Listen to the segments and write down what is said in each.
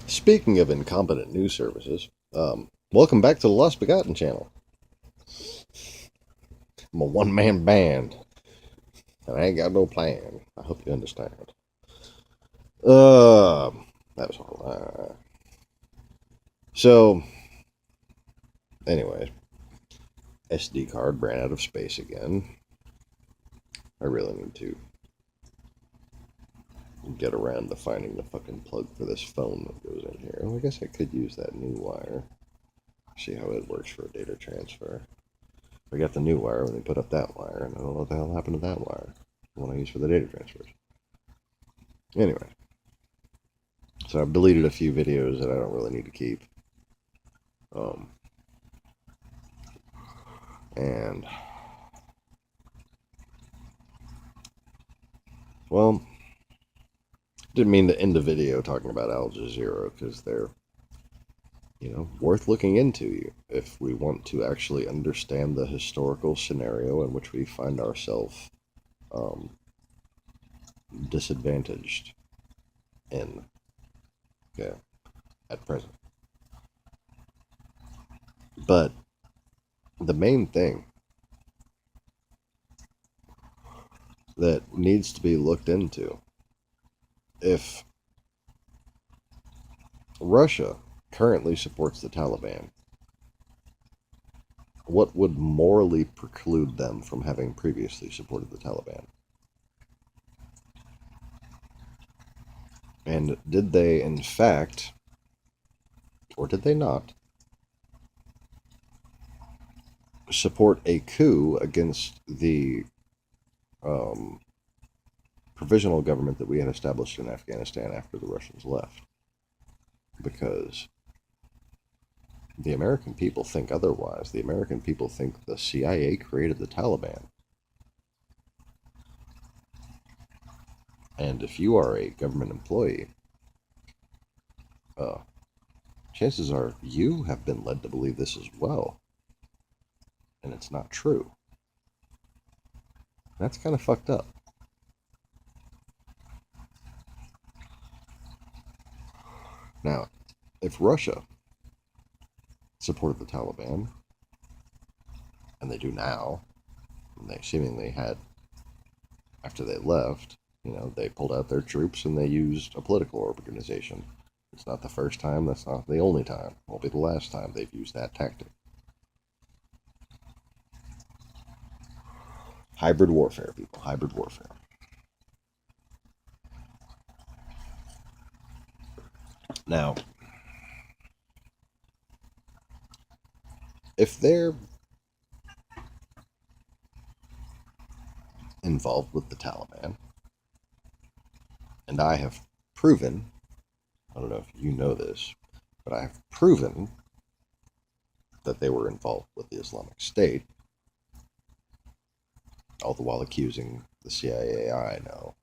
Speaking of incompetent news services, welcome back to the Lost Begotten channel. I'm a one-man band, and I ain't got no plan. I hope you understand. Uh, that was all. So, anyways, SD card ran out of space again. I really need to get around to finding the fucking plug for this phone that goes in here. Well, I guess I could use that new wire. See how it works for a data transfer. I got the new wire when they put up that wire, and I don't know what the hell happened to that wire. The one I use for the data transfers. Anyway, so I've deleted a few videos that I don't really need to keep. And well, didn't mean to end the video talking about Al Jazeera because they're, worth looking into if we want to actually understand the historical scenario in which we find ourselves disadvantaged in, at present. But the main thing that needs to be looked into, if Russia currently supports the Taliban, what would morally preclude them from having previously supported the Taliban? And did they, in fact, or did they not, support a coup against the provisional government that we had established in Afghanistan after the Russians left? Because the American people think otherwise. The American people think the CIA created the Taliban. And if you are a government employee, chances are you have been led to believe this as well. And it's not true. That's kind of fucked up. Now, if Russia supported the Taliban, and they do now, and they seemingly had after they left, they pulled out their troops and they used a political organization. It's not the first time, that's not the only time. It won't be the last time they've used that tactic. Hybrid warfare, people. Hybrid warfare. Now, if they're involved with the Taliban, and I have proven, I don't know if you know this, but I have proven that they were involved with the Islamic State, all the while accusing the CIA. I know.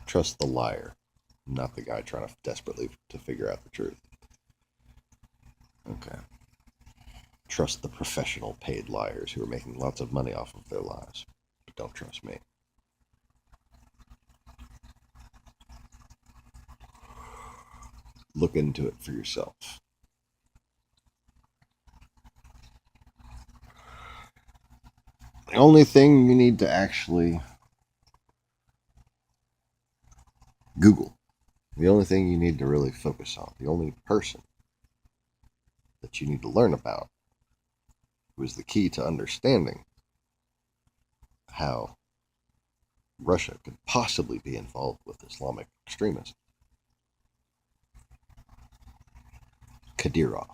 Trust the liar, not the guy trying to desperately to figure out the truth. Okay. Trust the professional paid liars who are making lots of money off of their lies. But don't trust me. Look into it for yourself. The only thing you need to actually Google, the only thing you need to really focus on, the only person that you need to learn about, who is the key to understanding how Russia could possibly be involved with Islamic extremism. Kadyrov.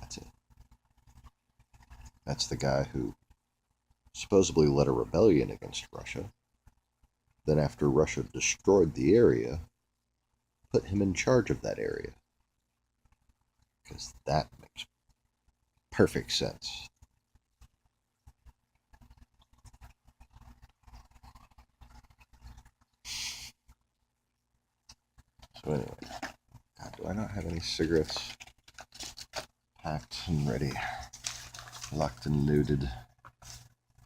That's it. That's the guy who supposedly led a rebellion against Russia. Then after Russia destroyed the area, put him in charge of that area. Because that makes perfect sense. So anyway, God, do I not have any cigarettes packed and ready, locked and loaded?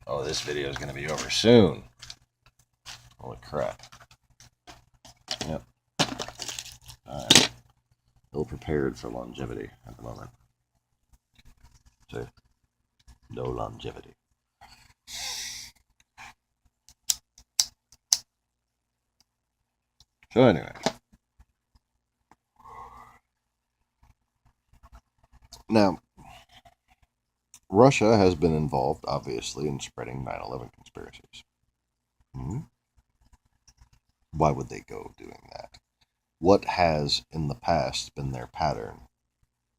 Oh, this video is going to be over soon. Holy crap. Yep. Alright. Ill prepared for longevity at the moment. So, no longevity. So anyway. Now, Russia has been involved, obviously, in spreading 9/11 conspiracies. Why would they go doing that? What has, in the past, been their pattern?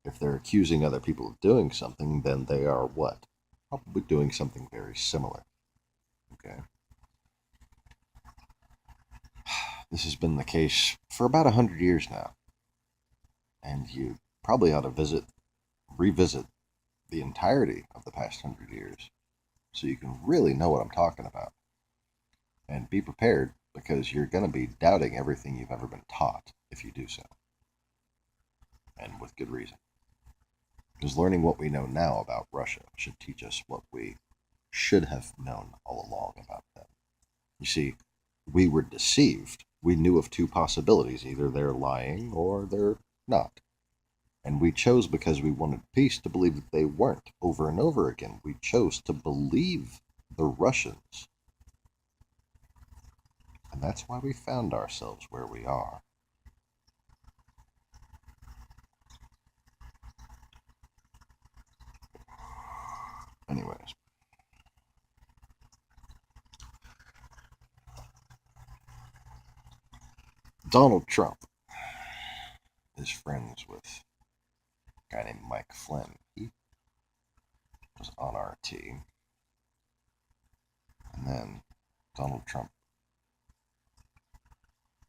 If they're accusing other people of doing something, then they are what? Probably doing something very similar. Okay? This has been the case for about 100 years now. And you probably ought to revisit the entirety of the past 100 years so you can really know what I'm talking about. And be prepared, because you're going to be doubting everything you've ever been taught if you do so. And with good reason. Because learning what we know now about Russia should teach us what we should have known all along about them. You see, we were deceived. We knew of two possibilities. Either they're lying or they're not. And we chose, because we wanted peace, to believe that they weren't. Over and over again, we chose to believe the Russians. And that's why we found ourselves where we are. Anyways. Donald Trump is friends with a guy named Mike Flynn. He was on our team. And then Donald Trump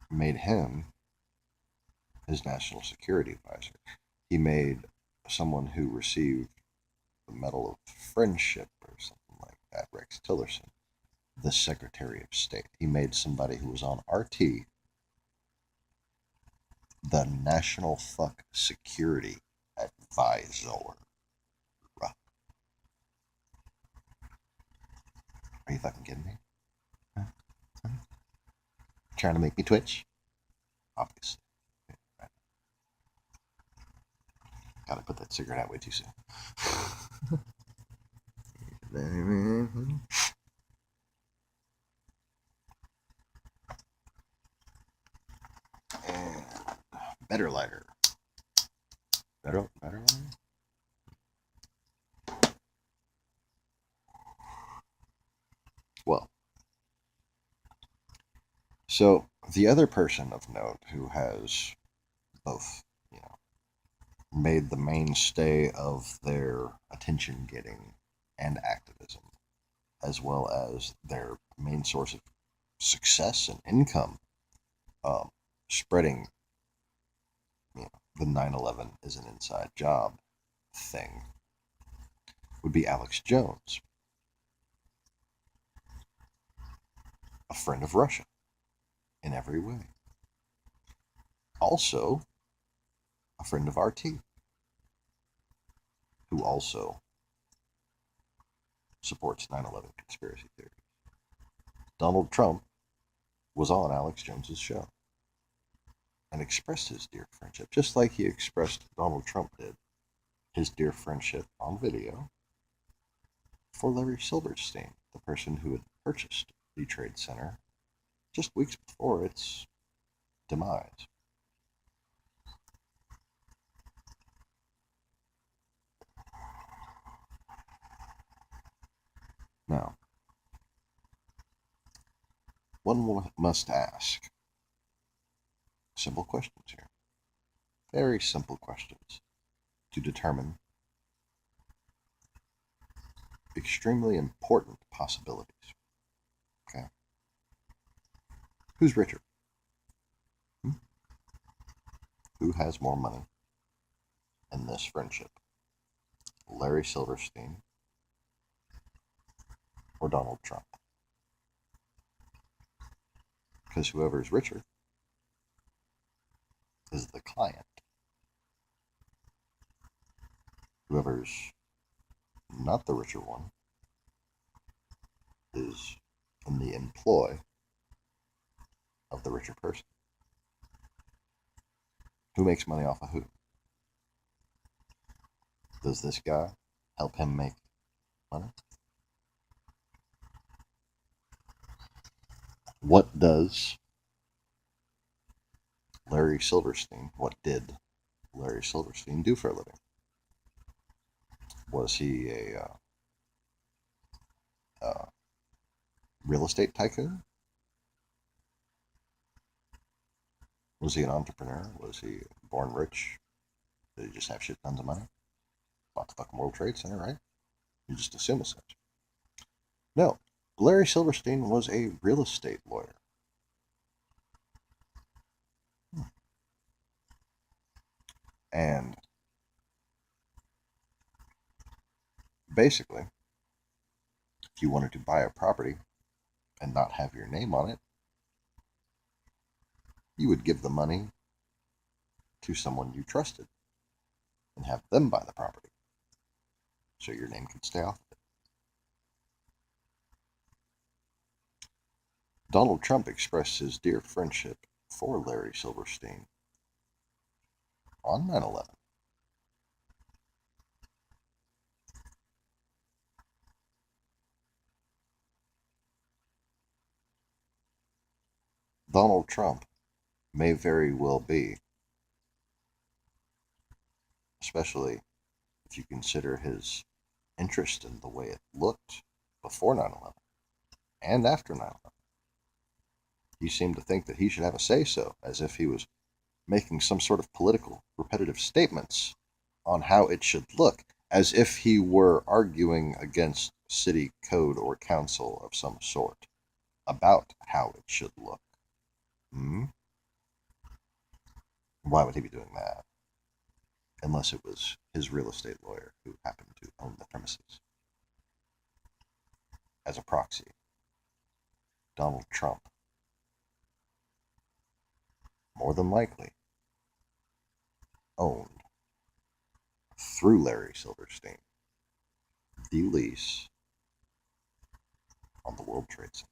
made him his national security advisor. He made someone who received the Medal of Friendship or something like that, Rex Tillerson, the Secretary of State. He made somebody who was on RT the National Security Advisor. Are you fucking kidding me? Huh? Trying to make me twitch? Obviously. Gotta put that cigarette out way too soon. And better lighter. Better lighter? Well, so the other person of note who has both, made the mainstay of their attention getting and activism, as well as their main source of success and income, spreading, the 9/11 is an inside job thing, would be Alex Jones, a friend of Russia in every way. Also, a friend of RT, who also supports 9/11 conspiracy theories. Donald Trump was on Alex Jones's show and expressed his dear friendship, just like he expressed, Donald Trump did, his dear friendship on video for Larry Silverstein, the person who had purchased the Trade Center just weeks before its demise. Now, one must ask simple questions here. Very simple questions to determine extremely important possibilities. Okay? Who's richer? Who has more money in this friendship? Larry Silverstein or Donald Trump? Because whoever's richer is the client. Whoever's not the richer one is in the employ richer person. Who makes money off of who? Does this guy help him make money? What does Larry Silverstein, what did Larry Silverstein do for a living? Was he a real estate tycoon? Was he an entrepreneur? Was he born rich? Did he just have shit tons of money? Bought the fucking World Trade Center, right? You just assume as such. No, Larry Silverstein was a real estate lawyer. And basically, if you wanted to buy a property and not have your name on it, you would give the money to someone you trusted and have them buy the property so your name could stay off of it. Donald Trump expressed his dear friendship for Larry Silverstein on 9/11. Donald Trump may very well be, especially if you consider his interest in the way it looked before 9/11 and after 9/11. He seemed to think that he should have a say-so, as if he was making some sort of political repetitive statements on how it should look, as if he were arguing against city code or council of some sort about how it should look. Why would he be doing that? Unless it was his real estate lawyer who happened to own the premises. As a proxy, Donald Trump, more than likely, owned, through Larry Silverstein, the lease on the World Trade Center.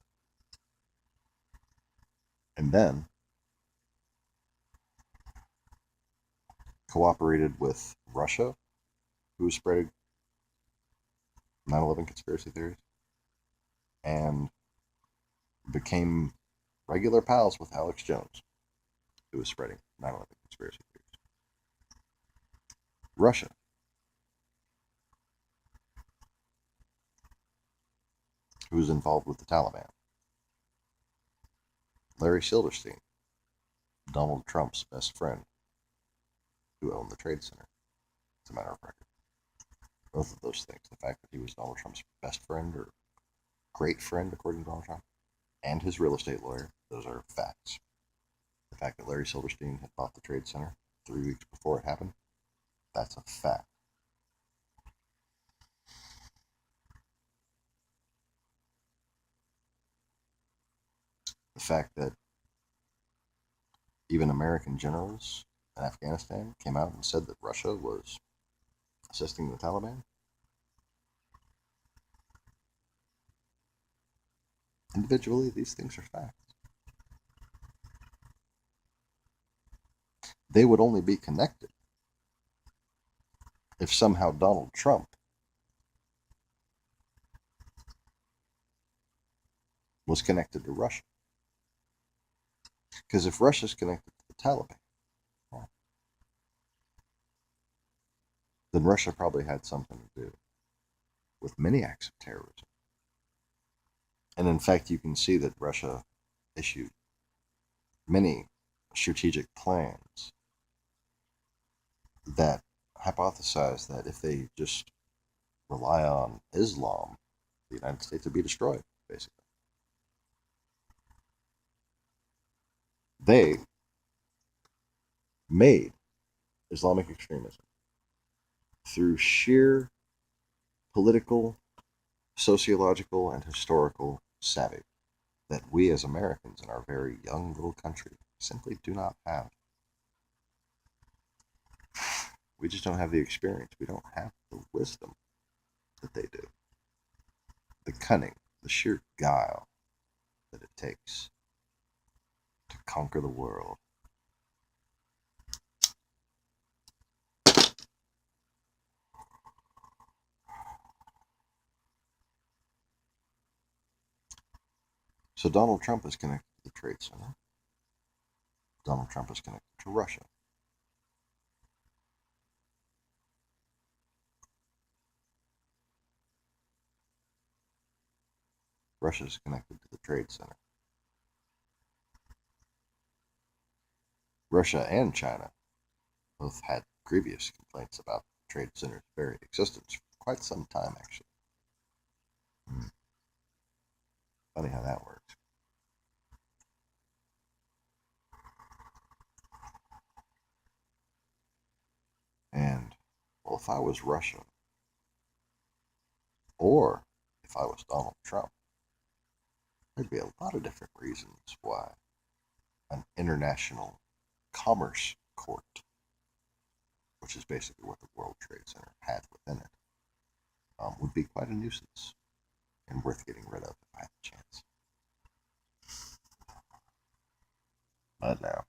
And then cooperated with Russia, who was spreading 9/11 conspiracy theories, and became regular pals with Alex Jones, who was spreading 9/11 conspiracy theories. Russia who was involved with the Taliban. Larry Silverstein, Donald Trump's best friend, who owned the Trade Center. It's a matter of record. Both of those things, the fact that he was Donald Trump's best friend or great friend, according to Donald Trump, and his real estate lawyer, those are facts. The fact that Larry Silverstein had bought the Trade Center 3 weeks before it happened, that's a fact. The fact that even American generals in Afghanistan came out and said that Russia was assisting the Taliban. Individually, these things are facts. They would only be connected if somehow Donald Trump was connected to Russia. Because if Russia's connected to the Taliban, then Russia probably had something to do with many acts of terrorism. And in fact, you can see that Russia issued many strategic plans that hypothesize that if they just rely on Islam, the United States would be destroyed, basically. They made Islamic extremism through sheer political, sociological, and historical savvy that we as Americans in our very young little country simply do not have. We just don't have the experience. We don't have the wisdom that they do. The cunning, the sheer guile that it takes to conquer the world. So Donald Trump is connected to the Trade Center. Donald Trump is connected to Russia. Russia is connected to the Trade Center. Russia and China both had previous complaints about the Trade Center's very existence for quite some time, actually. Funny how that works. And, well, if I was Russia, or if I was Donald Trump, there'd be a lot of different reasons why an international commerce court, which is basically what the World Trade Center had within it, would be quite a nuisance and worth getting rid of if I had the chance. But now,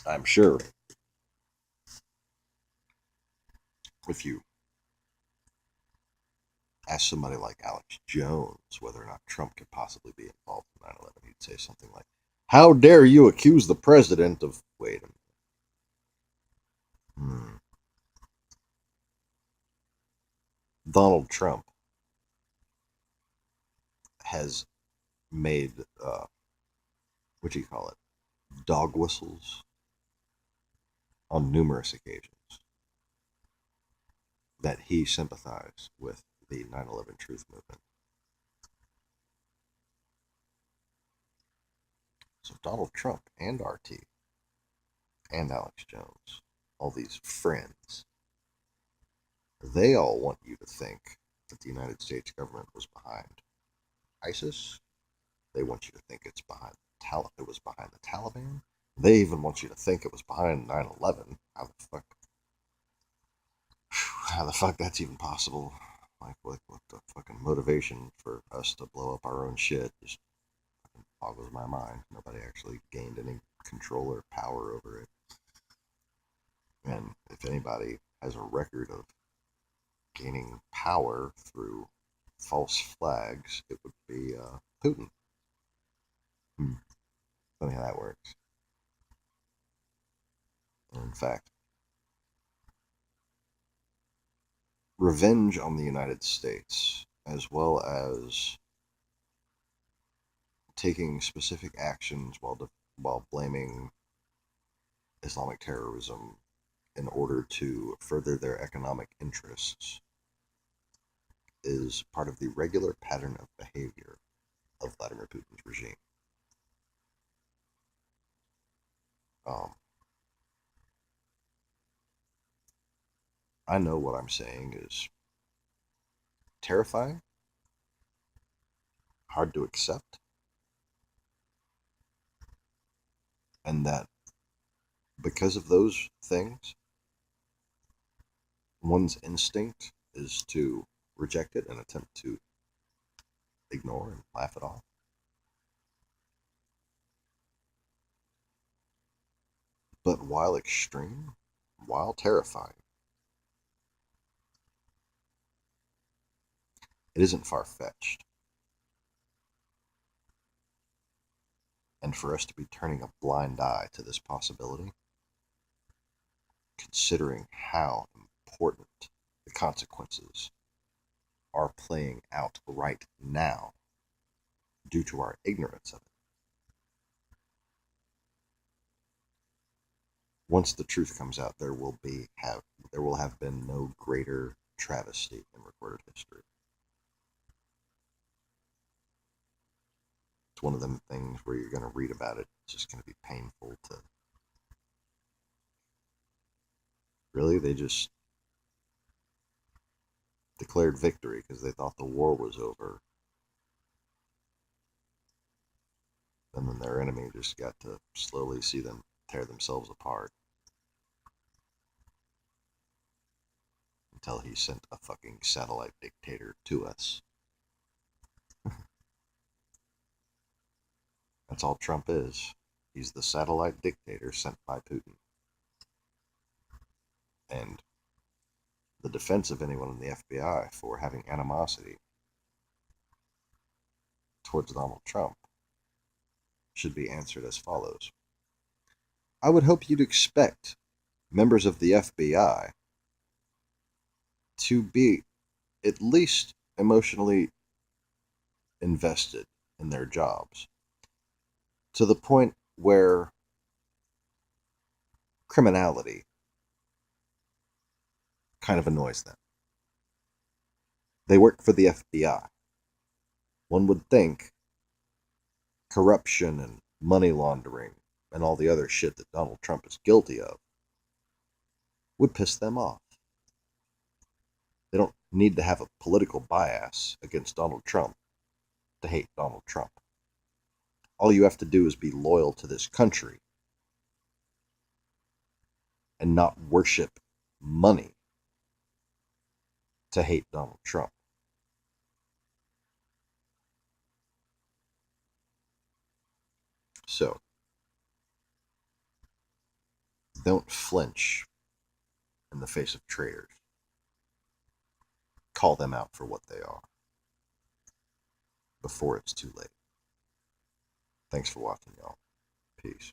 I'm sure if you ask somebody like Alex Jones whether or not Trump could possibly be involved in 9/11, he'd say something like, "How dare you accuse the president of..." Wait a minute. Donald Trump has made, what do you call it, dog whistles on numerous occasions that he sympathized with the 9/11 truth movement. So Donald Trump and RT and Alex Jones, all these friends, they all want you to think that the United States government was behind ISIS. They want you to think it was behind the Taliban. They even want you to think it was behind 9/11. How the fuck that's even possible? Like, what the fucking motivation for us to blow up our own shit just boggles my mind. Nobody actually gained any control or power over it. And if anybody has a record of gaining power through false flags, it would be Putin. Funny how that works. And in fact, revenge on the United States, as well as taking specific actions while blaming Islamic terrorism in order to further their economic interests, is part of the regular pattern of behavior of Vladimir Putin's regime. I know what I'm saying is terrifying, hard to accept, and that because of those things, one's instinct is to reject it and attempt to ignore and laugh it off. But while extreme, while terrifying, it isn't far-fetched. And for us to be turning a blind eye to this possibility, considering how important the consequences are playing out right now due to our ignorance of it. Once the truth comes out, there will have been no greater travesty in recorded history. It's one of them things where you're going to read about it. It's just going to be painful to... Really? They just declared victory because they thought the war was over. And then their enemy just got to slowly see them tear themselves apart. Until he sent a fucking satellite dictator to us. That's all Trump is. He's the satellite dictator sent by Putin. And the defense of anyone in the FBI for having animosity towards Donald Trump should be answered as follows. I would hope you'd expect members of the FBI to be at least emotionally invested in their jobs to the point where criminality kind of annoys them. They work for the FBI. One would think corruption and money laundering and all the other shit that Donald Trump is guilty of would piss them off. They don't need to have a political bias against Donald Trump to hate Donald Trump. All you have to do is be loyal to this country and not worship money to hate Donald Trump. So, don't flinch in the face of traitors. Call them out for what they are before it's too late. Thanks for watching, y'all. Peace.